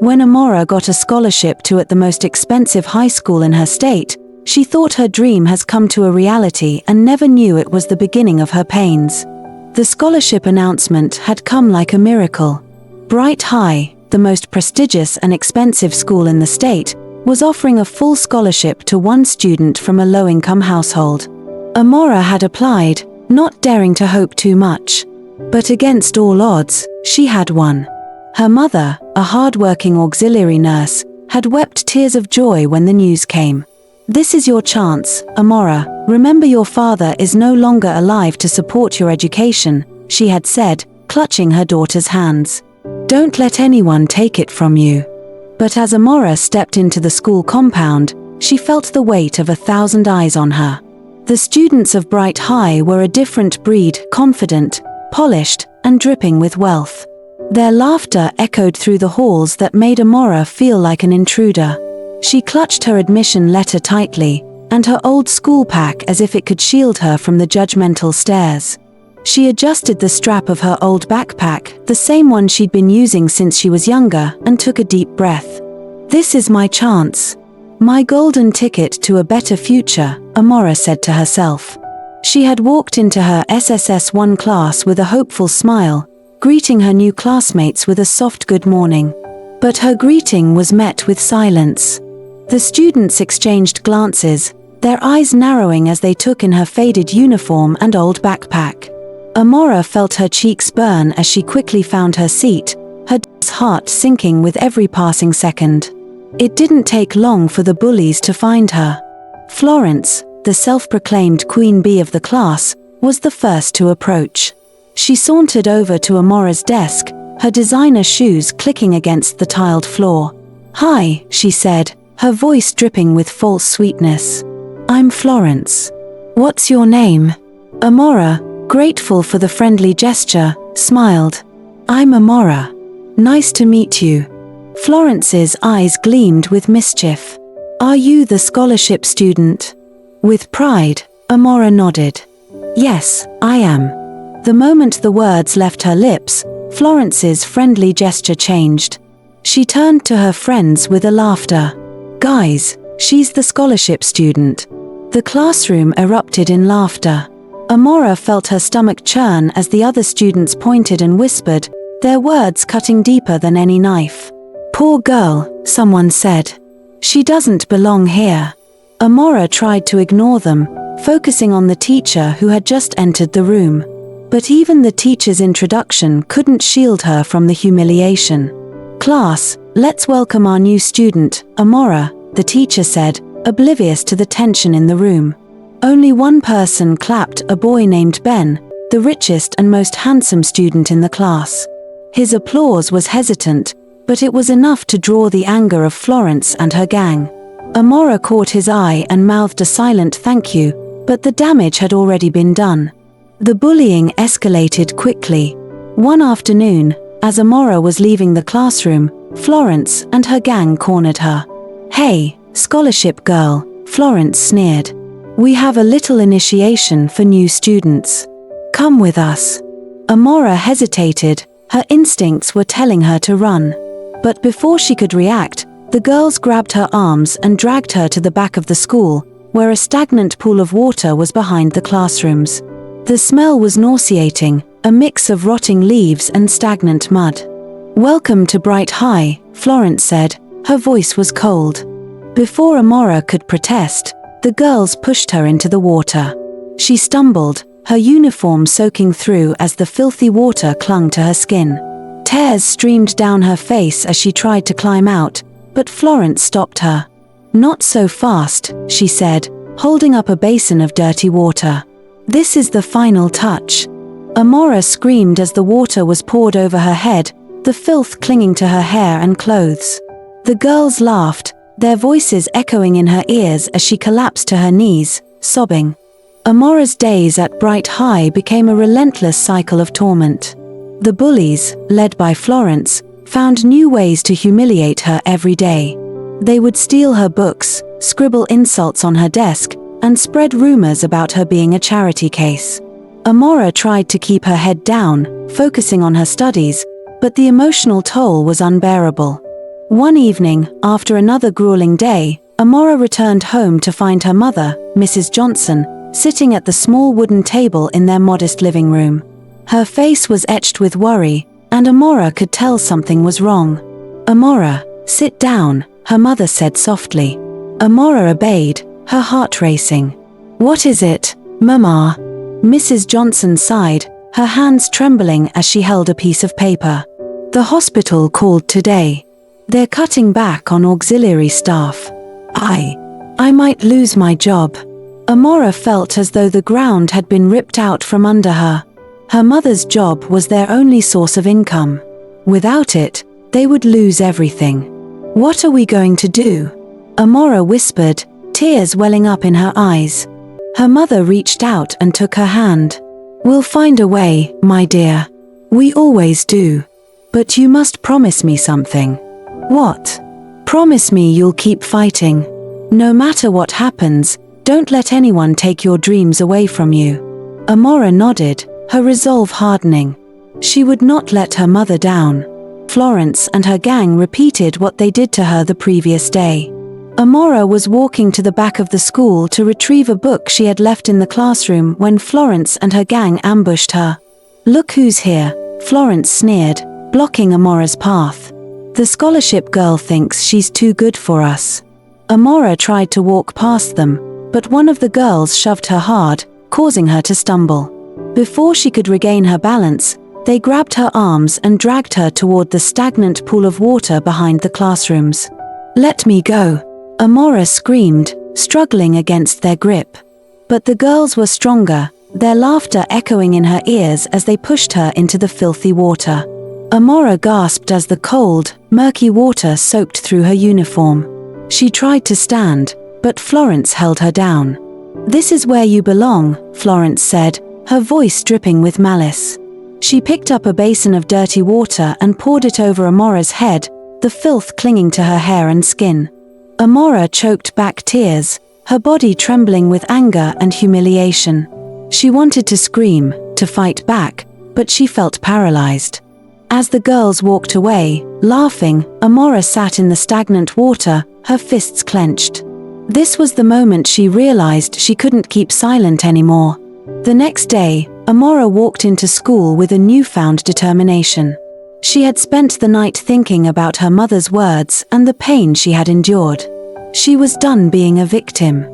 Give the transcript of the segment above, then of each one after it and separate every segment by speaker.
Speaker 1: When Amara got a scholarship to the most expensive high school in her state, she thought her dream has come to a reality and never knew it was the beginning of her pains. The scholarship announcement had come like a miracle. Bright High, the most prestigious and expensive school in the state, was offering a full scholarship to one student from a low-income household. Amara had applied, not daring to hope too much. But against all odds, she had won. Her mother, a hard-working auxiliary nurse, had wept tears of joy when the news came. "This is your chance, Amara. Remember your father is no longer alive to support your education," she had said, clutching her daughter's hands. "Don't let anyone take it from you." But as Amara stepped into the school compound, she felt the weight of 1,000 eyes on her. The students of Bright High were a different breed, confident, polished, and dripping with wealth. Their laughter echoed through the halls that made Amara feel like an intruder. She clutched her admission letter tightly, and her old school pack as if it could shield her from the judgmental stares. She adjusted the strap of her old backpack, the same one she'd been using since she was younger, and took a deep breath. "This is my chance. My golden ticket to a better future," Amara said to herself. She had walked into her SSS1 class with a hopeful smile, greeting her new classmates with a soft good morning. But her greeting was met with silence. The students exchanged glances, their eyes narrowing as they took in her faded uniform and old backpack. Amara felt her cheeks burn as she quickly found her seat, her heart sinking with every passing second. It didn't take long for the bullies to find her. Florence, the self-proclaimed queen bee of the class, was the first to approach. She sauntered over to Amara's desk, her designer shoes clicking against the tiled floor. "Hi," she said, her voice dripping with false sweetness. "I'm Florence. What's your name?" Amara, grateful for the friendly gesture, smiled. "I'm Amara. Nice to meet you." Florence's eyes gleamed with mischief. "Are you the scholarship student?" With pride, Amara nodded. "Yes, I am." The moment the words left her lips, Florence's friendly gesture changed. She turned to her friends with a laughter. "Guys, she's the scholarship student." The classroom erupted in laughter. Amara felt her stomach churn as the other students pointed and whispered, their words cutting deeper than any knife. "Poor girl," someone said. "She doesn't belong here." Amara tried to ignore them, focusing on the teacher who had just entered the room. But even the teacher's introduction couldn't shield her from the humiliation. "Class, let's welcome our new student, Amara," the teacher said, oblivious to the tension in the room. Only one person clapped, a boy named Ben, the richest and most handsome student in the class. His applause was hesitant, but it was enough to draw the anger of Florence and her gang. Amara caught his eye and mouthed a silent thank you, but the damage had already been done. The bullying escalated quickly. One afternoon, as Amara was leaving the classroom, Florence and her gang cornered her. "Hey, scholarship girl," Florence sneered. "We have a little initiation for new students. Come with us." Amara hesitated, her instincts were telling her to run. But before she could react, the girls grabbed her arms and dragged her to the back of the school, where a stagnant pool of water was behind the classrooms. The smell was nauseating, a mix of rotting leaves and stagnant mud. "Welcome to Bright High," Florence said, her voice was cold. Before Amara could protest, the girls pushed her into the water. She stumbled, her uniform soaking through as the filthy water clung to her skin. Tears streamed down her face as she tried to climb out, but Florence stopped her. "Not so fast," she said, holding up a basin of dirty water. "This is the final touch." Amara screamed as the water was poured over her head, the filth clinging to her hair and clothes. The girls laughed, their voices echoing in her ears as she collapsed to her knees, sobbing. Amara's days at Bright High became a relentless cycle of torment. The bullies, led by Florence, found new ways to humiliate her every day. They would steal her books, scribble insults on her desk, and spread rumors about her being a charity case. Amara tried to keep her head down, focusing on her studies, but the emotional toll was unbearable. One evening, after another grueling day, Amara returned home to find her mother, Mrs. Johnson, sitting at the small wooden table in their modest living room. Her face was etched with worry, and Amara could tell something was wrong. "Amara, sit down," her mother said softly. Amara obeyed, her heart racing. "What is it, Mama?" Mrs. Johnson sighed, her hands trembling as she held a piece of paper. "The hospital called today. They're cutting back on auxiliary staff. I might lose my job." Amara felt as though the ground had been ripped out from under her. Her mother's job was their only source of income. Without it, they would lose everything. "What are we going to do?" Amara whispered, tears welling up in her eyes. Her mother reached out and took her hand. "We'll find a way, my dear. We always do. But you must promise me something." "What?" "Promise me you'll keep fighting. No matter what happens, don't let anyone take your dreams away from you." Amara nodded, her resolve hardening. She would not let her mother down. Florence and her gang repeated what they did to her the previous day. Amara was walking to the back of the school to retrieve a book she had left in the classroom when Florence and her gang ambushed her. "Look who's here," Florence sneered, blocking Amara's path. "The scholarship girl thinks she's too good for us." Amara tried to walk past them, but one of the girls shoved her hard, causing her to stumble. Before she could regain her balance, they grabbed her arms and dragged her toward the stagnant pool of water behind the classrooms. "Let me go," Amara screamed, struggling against their grip. But the girls were stronger, their laughter echoing in her ears as they pushed her into the filthy water. Amara gasped as the cold, murky water soaked through her uniform. She tried to stand, but Florence held her down. "This is where you belong," Florence said, her voice dripping with malice. She picked up a basin of dirty water and poured it over Amara's head, the filth clinging to her hair and skin. Amara choked back tears, her body trembling with anger and humiliation. She wanted to scream, to fight back, but she felt paralyzed. As the girls walked away, laughing, Amara sat in the stagnant water, her fists clenched. This was the moment she realized she couldn't keep silent anymore. The next day, Amara walked into school with a newfound determination. She had spent the night thinking about her mother's words and the pain she had endured. She was done being a victim.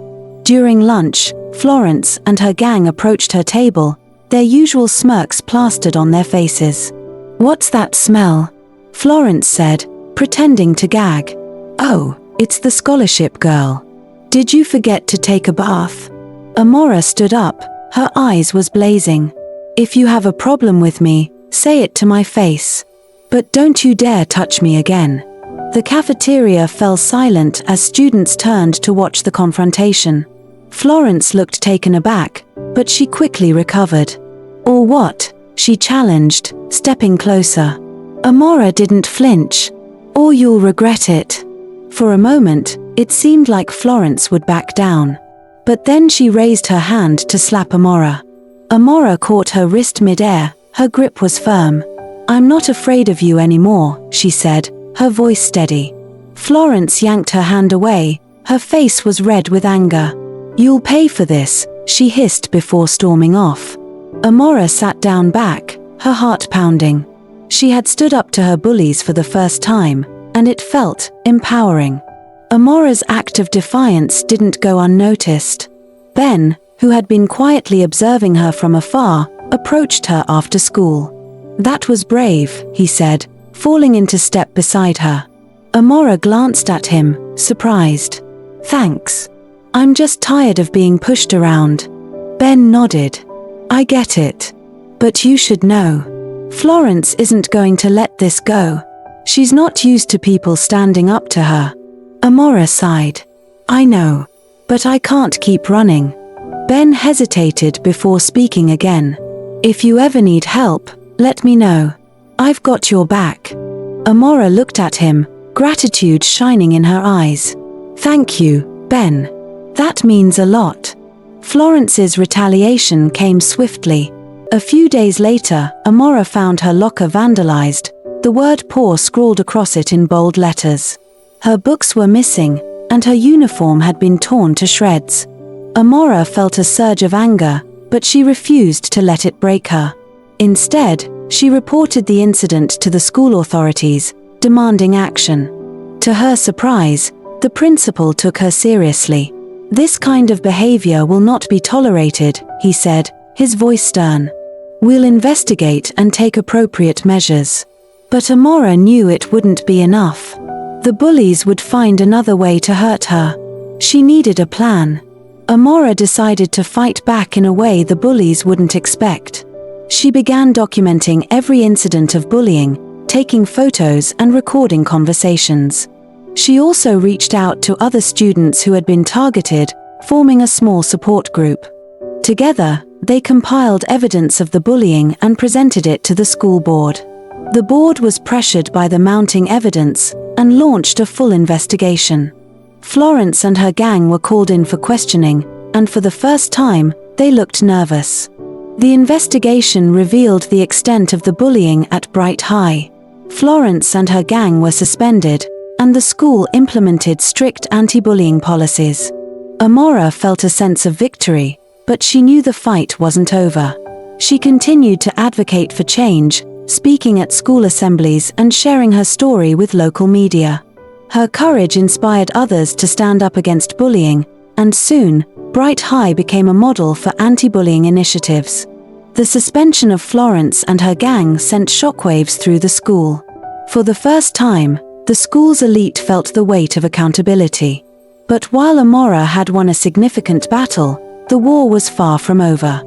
Speaker 1: During lunch, Florence and her gang approached her table, their usual smirks plastered on their faces. "What's that smell?" Florence said, pretending to gag. "Oh, it's the scholarship girl. Did you forget to take a bath?" Amara stood up, her eyes was blazing. "If you have a problem with me, say it to my face. But don't you dare touch me again." The cafeteria fell silent as students turned to watch the confrontation. Florence looked taken aback, but she quickly recovered. "Or what?" she challenged, stepping closer. Amara didn't flinch. "Or you'll regret it." For a moment, it seemed like Florence would back down. But then she raised her hand to slap Amara. Amara caught her wrist midair, her grip was firm. "I'm not afraid of you anymore," she said, her voice steady. Florence yanked her hand away, her face was red with anger. "You'll pay for this," she hissed before storming off. Amara sat down back, her heart pounding. She had stood up to her bullies for the first time, and it felt empowering. Amara's act of defiance didn't go unnoticed. Ben, who had been quietly observing her from afar, approached her after school. "That was brave," he said, falling into step beside her. Amara glanced at him, surprised. "Thanks. I'm just tired of being pushed around." Ben nodded. "I get it. But you should know. Florence isn't going to let this go. She's not used to people standing up to her." Amara sighed. "I know. But I can't keep running." Ben hesitated before speaking again. "If you ever need help, let me know. I've got your back." Amara looked at him, gratitude shining in her eyes. "Thank you, Ben. That means a lot." Florence's retaliation came swiftly. A few days later, Amara found her locker vandalized, the word poor scrawled across it in bold letters. Her books were missing, and her uniform had been torn to shreds. Amara felt a surge of anger, but she refused to let it break her. Instead, she reported the incident to the school authorities, demanding action. To her surprise, the principal took her seriously. "This kind of behavior will not be tolerated," he said, his voice stern. "We'll investigate and take appropriate measures." But Amara knew it wouldn't be enough. The bullies would find another way to hurt her. She needed a plan. Amara decided to fight back in a way the bullies wouldn't expect. She began documenting every incident of bullying, taking photos and recording conversations. She also reached out to other students who had been targeted, forming a small support group. Together, they compiled evidence of the bullying and presented it to the school board. The board was pressured by the mounting evidence and launched a full investigation. Florence and her gang were called in for questioning, and for the first time, they looked nervous. The investigation revealed the extent of the bullying at Bright High. Florence and her gang were suspended, and the school implemented strict anti-bullying policies. Amara felt a sense of victory, but she knew the fight wasn't over. She continued to advocate for change, speaking at school assemblies and sharing her story with local media. Her courage inspired others to stand up against bullying, and soon, Bright High became a model for anti-bullying initiatives. The suspension of Florence and her gang sent shockwaves through the school. For the first time, the school's elite felt the weight of accountability. But while Amara had won a significant battle, the war was far from over.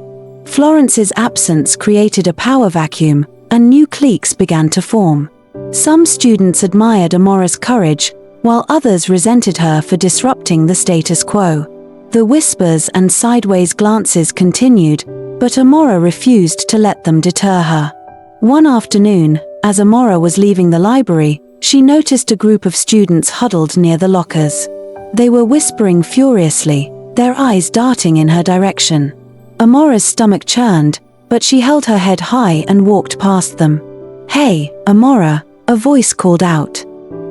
Speaker 1: Florence's absence created a power vacuum, and new cliques began to form. Some students admired Amara's courage, while others resented her for disrupting the status quo. The whispers and sideways glances continued, but Amara refused to let them deter her. One afternoon, as Amara was leaving the library, she noticed a group of students huddled near the lockers. They were whispering furiously, their eyes darting in her direction. Amara's stomach churned, but she held her head high and walked past them. "Hey, Amara," a voice called out.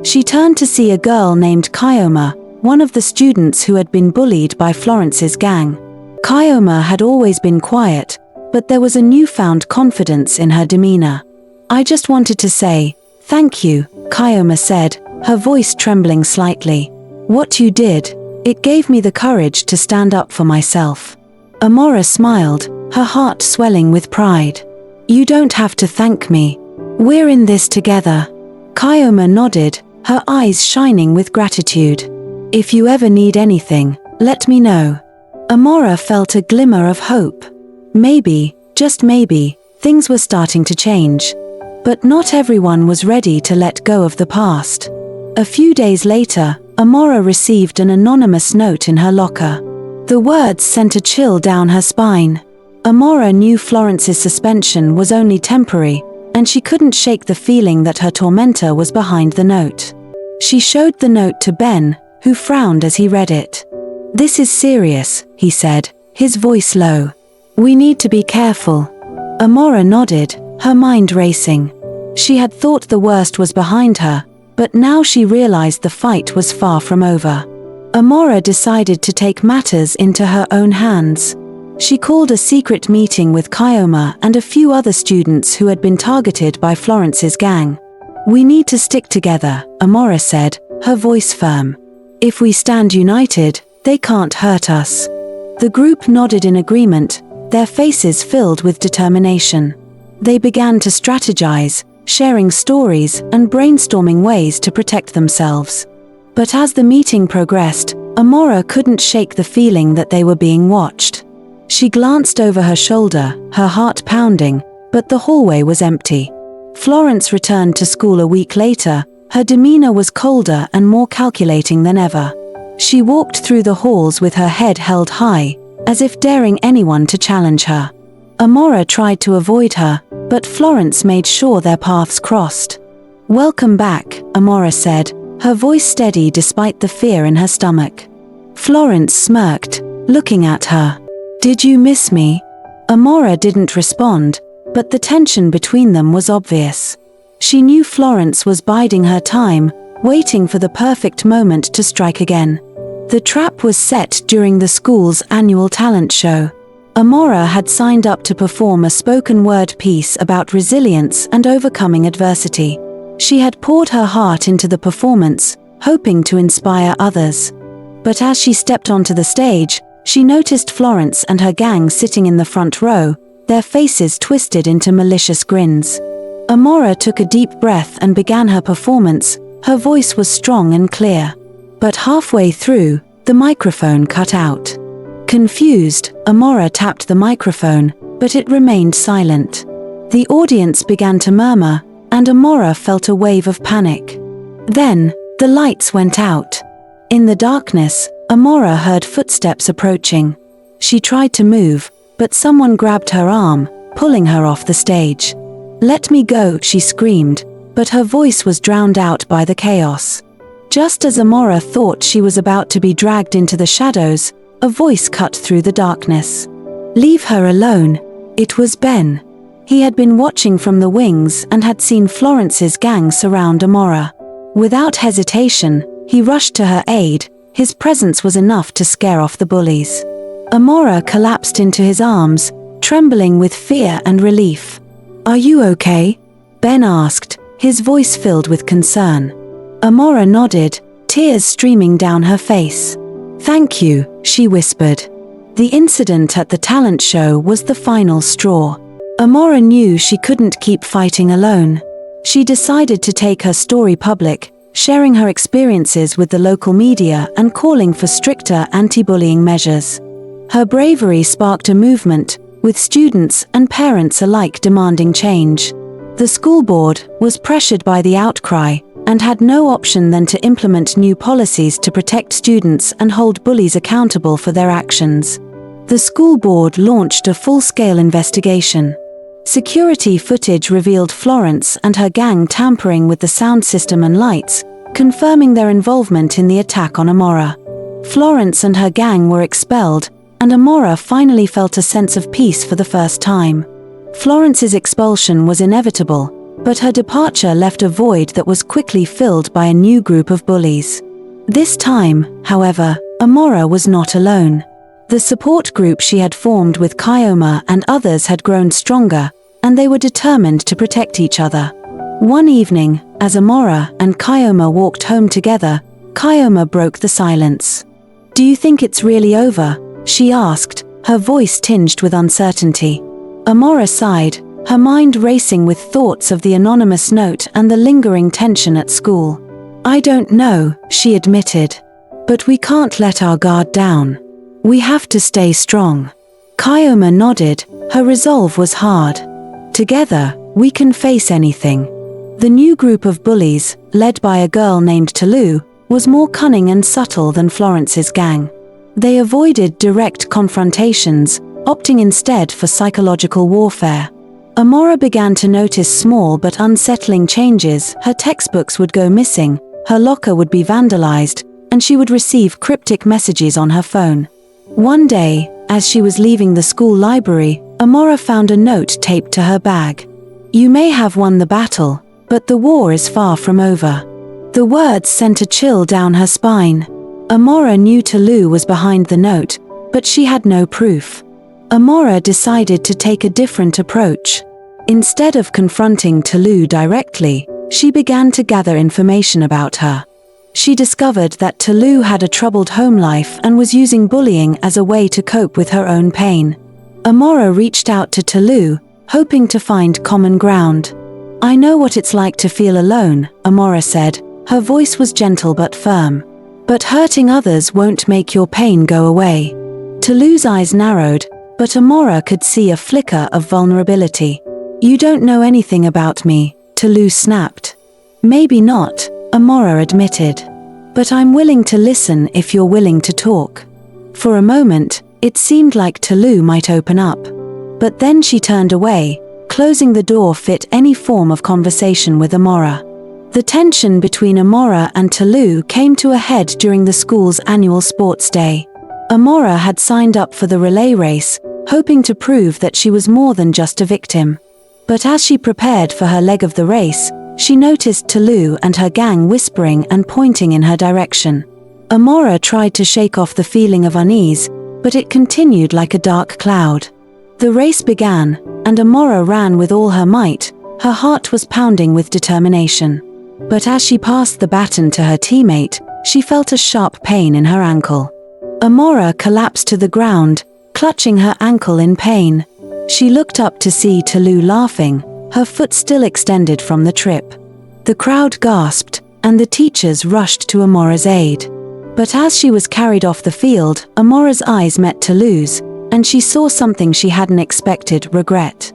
Speaker 1: She turned to see a girl named Kyoma, one of the students who had been bullied by Florence's gang. Kyoma had always been quiet, but there was a newfound confidence in her demeanor. "I just wanted to say, thank you," Kyoma said, her voice trembling slightly. "What you did, it gave me the courage to stand up for myself." Amara smiled, her heart swelling with pride. "You don't have to thank me. We're in this together." Kyoma nodded, her eyes shining with gratitude. "If you ever need anything, let me know." Amara felt a glimmer of hope. Maybe, just maybe, things were starting to change. But not everyone was ready to let go of the past. A few days later, Amara received an anonymous note in her locker. The words sent a chill down her spine. Amara knew Florence's suspension was only temporary, and she couldn't shake the feeling that her tormentor was behind the note. She showed the note to Ben, who frowned as he read it. "This is serious," he said, his voice low. "We need to be careful." Amara nodded, her mind racing. She had thought the worst was behind her, but now she realized the fight was far from over. Amara decided to take matters into her own hands. She called a secret meeting with Kyoma and a few other students who had been targeted by Florence's gang. "We need to stick together," Amara said, her voice firm. "If we stand united, they can't hurt us." The group nodded in agreement, their faces filled with determination. They began to strategize, sharing stories and brainstorming ways to protect themselves. But as the meeting progressed, Amara couldn't shake the feeling that they were being watched. She glanced over her shoulder, her heart pounding, but the hallway was empty. Florence returned to school a week later, her demeanor was colder and more calculating than ever. She walked through the halls with her head held high, as if daring anyone to challenge her. Amara tried to avoid her, but Florence made sure their paths crossed. "Welcome back," Amara said, her voice steady despite the fear in her stomach. Florence smirked, looking at her. "Did you miss me?" Amara didn't respond, but the tension between them was obvious. She knew Florence was biding her time, waiting for the perfect moment to strike again. The trap was set during the school's annual talent show. Amara had signed up to perform a spoken-word piece about resilience and overcoming adversity. She had poured her heart into the performance, hoping to inspire others. But as she stepped onto the stage, she noticed Florence and her gang sitting in the front row, their faces twisted into malicious grins. Amara took a deep breath and began her performance. Her voice was strong and clear. But halfway through, the microphone cut out. Confused, Amara tapped the microphone, but it remained silent. The audience began to murmur, and Amara felt a wave of panic. Then, the lights went out. In the darkness, Amara heard footsteps approaching. She tried to move, but someone grabbed her arm, pulling her off the stage. "Let me go," she screamed, but her voice was drowned out by the chaos. Just as Amara thought she was about to be dragged into the shadows, a voice cut through the darkness. "Leave her alone." It was Ben. He had been watching from the wings and had seen Florence's gang surround Amara. Without hesitation, he rushed to her aid. His presence was enough to scare off the bullies. Amara collapsed into his arms, trembling with fear and relief. "Are you okay?" Ben asked, his voice filled with concern. Amara nodded, tears streaming down her face. "Thank you," she whispered. The incident at the talent show was the final straw. Amara knew she couldn't keep fighting alone. She decided to take her story public, sharing her experiences with the local media and calling for stricter anti-bullying measures. Her bravery sparked a movement, with students and parents alike demanding change. The school board was pressured by the outcry and had no option than to implement new policies to protect students and hold bullies accountable for their actions. The school board launched a full-scale investigation. Security footage revealed Florence and her gang tampering with the sound system and lights, confirming their involvement in the attack on Amara. Florence and her gang were expelled, and Amara finally felt a sense of peace for the first time. Florence's expulsion was inevitable, but her departure left a void that was quickly filled by a new group of bullies. This time, however, Amara was not alone. The support group she had formed with Kyoma and others had grown stronger, and they were determined to protect each other. One evening, as Amara and Kyoma walked home together, Kyoma broke the silence. "Do you think it's really over?" she asked, her voice tinged with uncertainty. Amara sighed, her mind racing with thoughts of the anonymous note and the lingering tension at school. "I don't know," she admitted. "But we can't let our guard down. We have to stay strong." Kyoma nodded, her resolve was hard. "Together, we can face anything." The new group of bullies, led by a girl named Tolu, was more cunning and subtle than Florence's gang. They avoided direct confrontations, opting instead for psychological warfare. Amara began to notice small but unsettling changes. Her textbooks would go missing, her locker would be vandalized, and she would receive cryptic messages on her phone. One day, as she was leaving the school library, Amara found a note taped to her bag. "You may have won the battle, but the war is far from over." The words sent a chill down her spine. Amara knew Tolu was behind the note, but she had no proof. Amara decided to take a different approach. Instead of confronting Tolu directly, she began to gather information about her. She discovered that Tolu had a troubled home life and was using bullying as a way to cope with her own pain. Amara reached out to Tolu, hoping to find common ground. "I know what it's like to feel alone," Amara said. Her voice was gentle but firm. "But hurting others won't make your pain go away." Tolu's eyes narrowed, but Amara could see a flicker of vulnerability. "You don't know anything about me," Tolu snapped. "Maybe not," Amara admitted. "But I'm willing to listen if you're willing to talk." For a moment, it seemed like Tolu might open up. But then she turned away, closing the door fit any form of conversation with Amara. The tension between Amara and Tolu came to a head during the school's annual sports day. Amara had signed up for the relay race, hoping to prove that she was more than just a victim. But as she prepared for her leg of the race, she noticed Talou and her gang whispering and pointing in her direction. Amara tried to shake off the feeling of unease, but it continued like a dark cloud. The race began, and Amara ran with all her might. Her heart was pounding with determination. But as she passed the baton to her teammate, she felt a sharp pain in her ankle. Amara collapsed to the ground, clutching her ankle in pain. She looked up to see Talou laughing, her foot still extended from the trip. The crowd gasped, and the teachers rushed to Amara's aid. But as she was carried off the field, Amara's eyes met Talou's, and she saw something she hadn't expected: regret.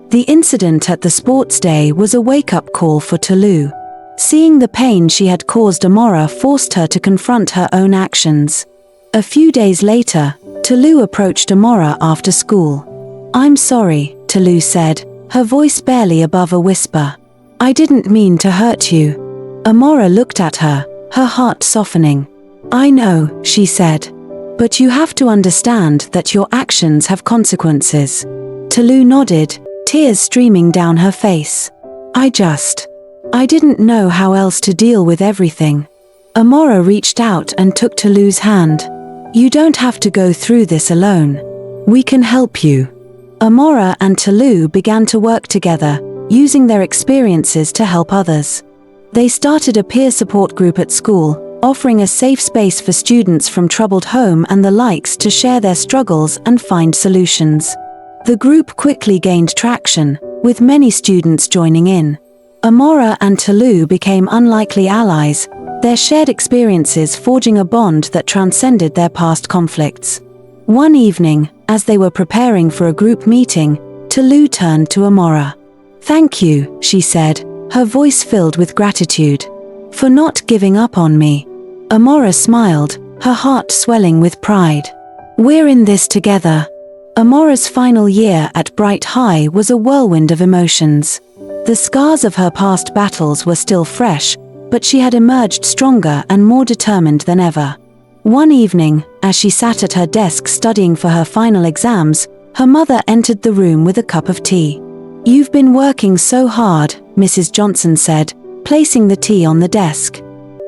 Speaker 1: The incident at the sports day was a wake-up call for Talou. Seeing the pain she had caused Amara forced her to confront her own actions. A few days later, Talou approached Amara after school. "I'm sorry," Talou said, her voice barely above a whisper. "I didn't mean to hurt you." Amara looked at her, her heart softening. "I know," she said. "But you have to understand that your actions have consequences." Talou nodded, tears streaming down her face. I didn't know how else to deal with everything." Amara reached out and took Talou's hand. "You don't have to go through this alone. We can help you." Amara and Talou began to work together, using their experiences to help others. They started a peer support group at school, offering a safe space for students from troubled home and the likes to share their struggles and find solutions. The group quickly gained traction, with many students joining in. Amara and Talou became unlikely allies, their shared experiences forging a bond that transcended their past conflicts. One evening, as they were preparing for a group meeting, Talou turned to Amara. "Thank you," she said, her voice filled with gratitude, "for not giving up on me." Amara smiled, her heart swelling with pride. "We're in this together." Amara's final year at Bright High was a whirlwind of emotions. The scars of her past battles were still fresh, but she had emerged stronger and more determined than ever. One evening, as she sat at her desk studying for her final exams, her mother entered the room with a cup of tea. "You've been working so hard," Mrs. Johnson said, placing the tea on the desk.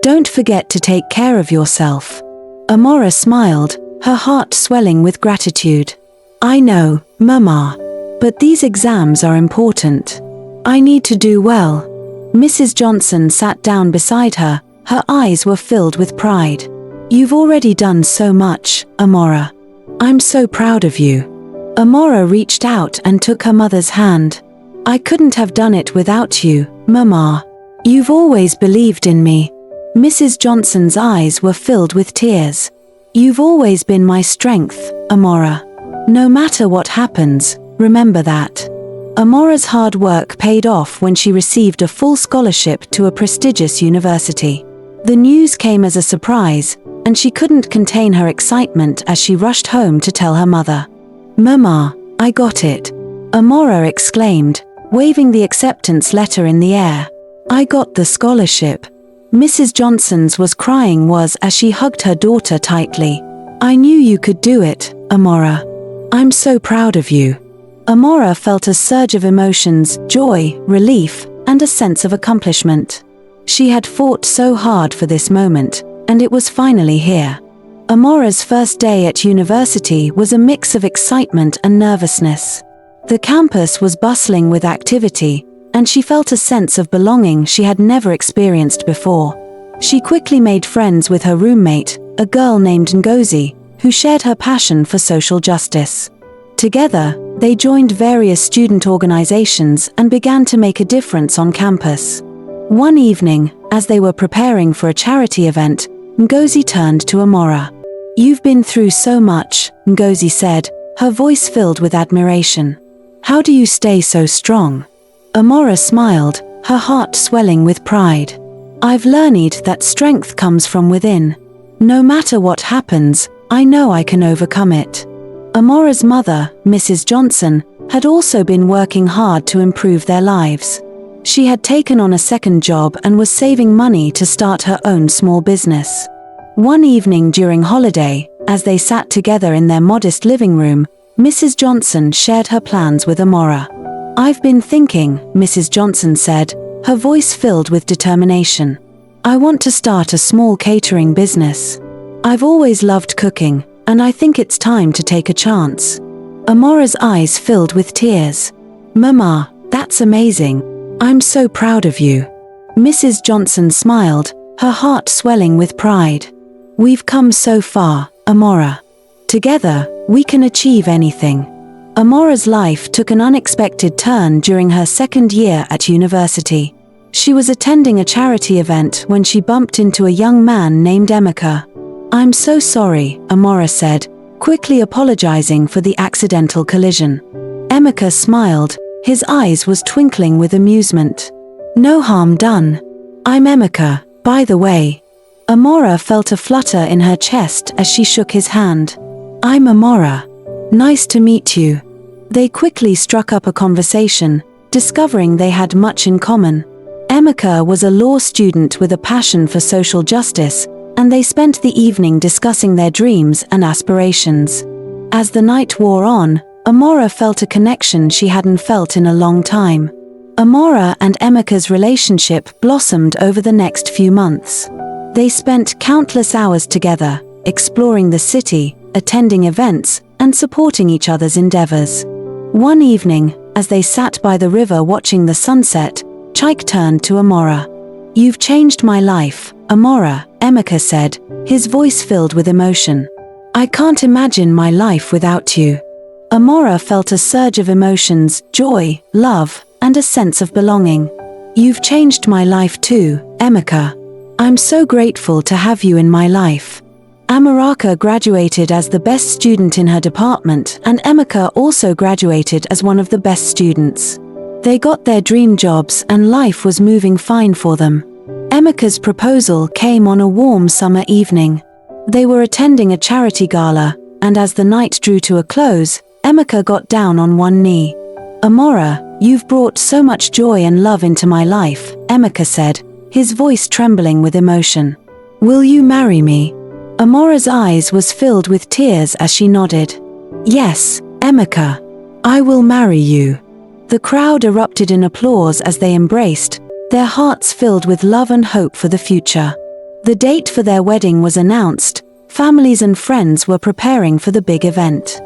Speaker 1: "Don't forget to take care of yourself." Amara smiled, her heart swelling with gratitude. "I know, Mama. But these exams are important. I need to do well." Mrs. Johnson sat down beside her, her eyes were filled with pride. "You've already done so much, Amara. I'm so proud of you." Amara reached out and took her mother's hand. "I couldn't have done it without you, Mama. You've always believed in me." Mrs. Johnson's eyes were filled with tears. "You've always been my strength, Amara. No matter what happens, remember that." Amara's hard work paid off when she received a full scholarship to a prestigious university. The news came as a surprise, and she couldn't contain her excitement as she rushed home to tell her mother. "Mama, I got it," Amara exclaimed, waving the acceptance letter in the air. "I got the scholarship." Mrs. Johnson's was crying as she hugged her daughter tightly. "I knew you could do it, Amara. I'm so proud of you." Amara felt a surge of emotions, joy, relief, and a sense of accomplishment. She had fought so hard for this moment, and it was finally here. Amara's first day at university was a mix of excitement and nervousness. The campus was bustling with activity, and she felt a sense of belonging she had never experienced before. She quickly made friends with her roommate, a girl named Ngozi, who shared her passion for social justice. Together, they joined various student organizations and began to make a difference on campus. One evening, as they were preparing for a charity event, Ngozi turned to Amara. "You've been through so much," Ngozi said, her voice filled with admiration. "How do you stay so strong?" Amara smiled, her heart swelling with pride. "I've learned that strength comes from within. No matter what happens, I know I can overcome it." Amara's mother, Mrs. Johnson, had also been working hard to improve their lives. She had taken on a second job and was saving money to start her own small business. One evening during holiday, as they sat together in their modest living room, Mrs. Johnson shared her plans with Amara. "I've been thinking," Mrs. Johnson said, her voice filled with determination. "I want to start a small catering business. I've always loved cooking, and I think it's time to take a chance." Amara's eyes filled with tears. "Mama, that's amazing. I'm so proud of you." Mrs. Johnson smiled, her heart swelling with pride. "We've come so far, Amara. Together, we can achieve anything." Amara's life took an unexpected turn during her second year at university. She was attending a charity event when she bumped into a young man named Emeka. "I'm so sorry," Amara said, quickly apologizing for the accidental collision. Emeka smiled, his eyes was twinkling with amusement. "No harm done. I'm Emeka, by the way." Amara felt a flutter in her chest as she shook his hand. "I'm Amara. Nice to meet you." They quickly struck up a conversation, discovering they had much in common. Emeka was a law student with a passion for social justice, and they spent the evening discussing their dreams and aspirations. As the night wore on, Amara felt a connection she hadn't felt in a long time. Amara and Emeka's relationship blossomed over the next few months. They spent countless hours together, exploring the city, attending events, and supporting each other's endeavors. One evening, as they sat by the river watching the sunset, Chike turned to Amara. "You've changed my life, Amara," Emeka said, his voice filled with emotion. "I can't imagine my life without you." Amara felt a surge of emotions, joy, love, and a sense of belonging. "You've changed my life too, Emeka. I'm so grateful to have you in my life." Amaraka graduated as the best student in her department, and Emeka also graduated as one of the best students. They got their dream jobs and life was moving fine for them. Emeka's proposal came on a warm summer evening. They were attending a charity gala, and as the night drew to a close, Emeka got down on one knee. "Amara, you've brought so much joy and love into my life," Emeka said, his voice trembling with emotion. "Will you marry me?" Amara's eyes was filled with tears as she nodded. "Yes, Emeka. I will marry you." The crowd erupted in applause as they embraced, their hearts filled with love and hope for the future. The date for their wedding was announced, families and friends were preparing for the big event.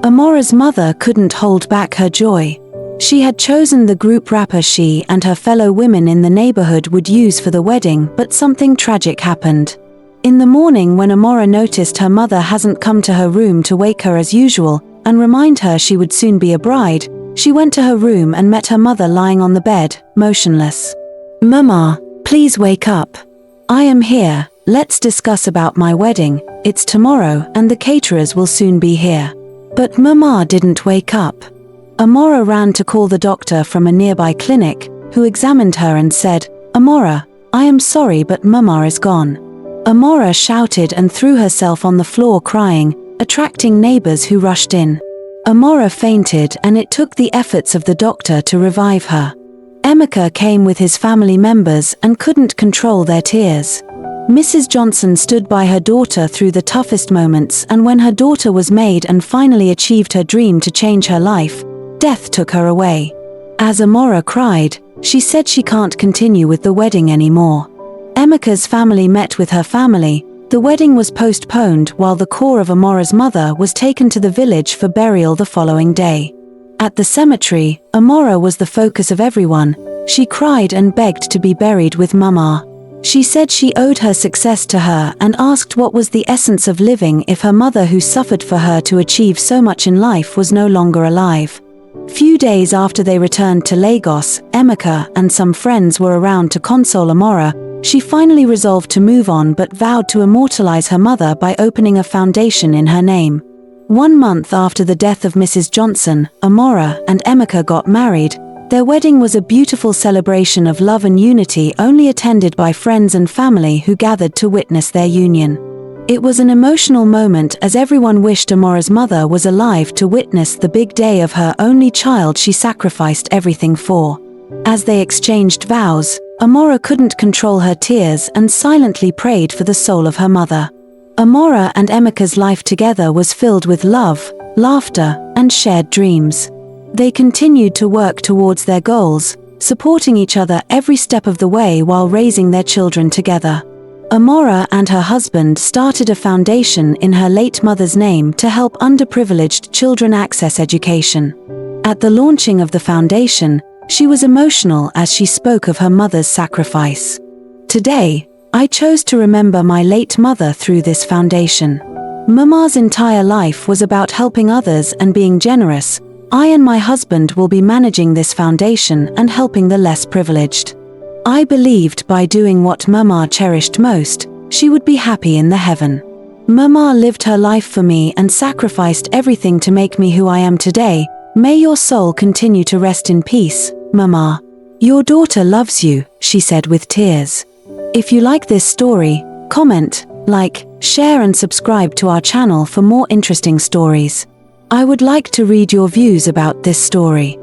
Speaker 1: Amara's mother couldn't hold back her joy. She had chosen the group wrapper she and her fellow women in the neighborhood would use for the wedding, but something tragic happened. In the morning, when Amara noticed her mother hasn't come to her room to wake her as usual and remind her she would soon be a bride, she went to her room and met her mother lying on the bed, motionless. "Mama, please wake up. I am here, let's discuss about my wedding, it's tomorrow and the caterers will soon be here." But Mama didn't wake up. Amara ran to call the doctor from a nearby clinic, who examined her and said, "Amara, I am sorry but Mama is gone." Amara shouted and threw herself on the floor crying, attracting neighbors who rushed in. Amara fainted and it took the efforts of the doctor to revive her. Emeka came with his family members and couldn't control their tears. Mrs. Johnson stood by her daughter through the toughest moments, and when her daughter was made and finally achieved her dream to change her life, death took her away. As Amara cried, she said she can't continue with the wedding anymore. Emeka's family met with her family. The wedding was postponed while the core of Amara's mother was taken to the village for burial the following day. At the cemetery, Amara was the focus of everyone. She cried and begged to be buried with Mama. She said she owed her success to her and asked what was the essence of living if her mother, who suffered for her to achieve so much in life, was no longer alive. Few days after they returned to Lagos, Emeka and some friends were around to console Amara. She finally resolved to move on but vowed to immortalize her mother by opening a foundation in her name. 1 month after the death of Mrs. Johnson, Amara and Emeka got married. Their wedding was a beautiful celebration of love and unity, only attended by friends and family who gathered to witness their union. It was an emotional moment as everyone wished Amara's mother was alive to witness the big day of her only child she sacrificed everything for. As they exchanged vows, Amara couldn't control her tears and silently prayed for the soul of her mother. Amara and Emeka's life together was filled with love, laughter, and shared dreams. They continued to work towards their goals, supporting each other every step of the way while raising their children together. Amara and her husband started a foundation in her late mother's name to help underprivileged children access education. At the launching of the foundation, she was emotional as she spoke of her mother's sacrifice. Today, I chose to remember my late mother through this foundation. Mama's entire life was about helping others and being generous. I and my husband will be managing this foundation and helping the less privileged. I believed by doing what Mama cherished most, she would be happy in the heaven. Mama lived her life for me and sacrificed everything to make me who I am today. May your soul continue to rest in peace, Mama. Your daughter loves you, she said with tears. If you like this story, comment, like, share and subscribe to our channel for more interesting stories. I would like to read your views about this story.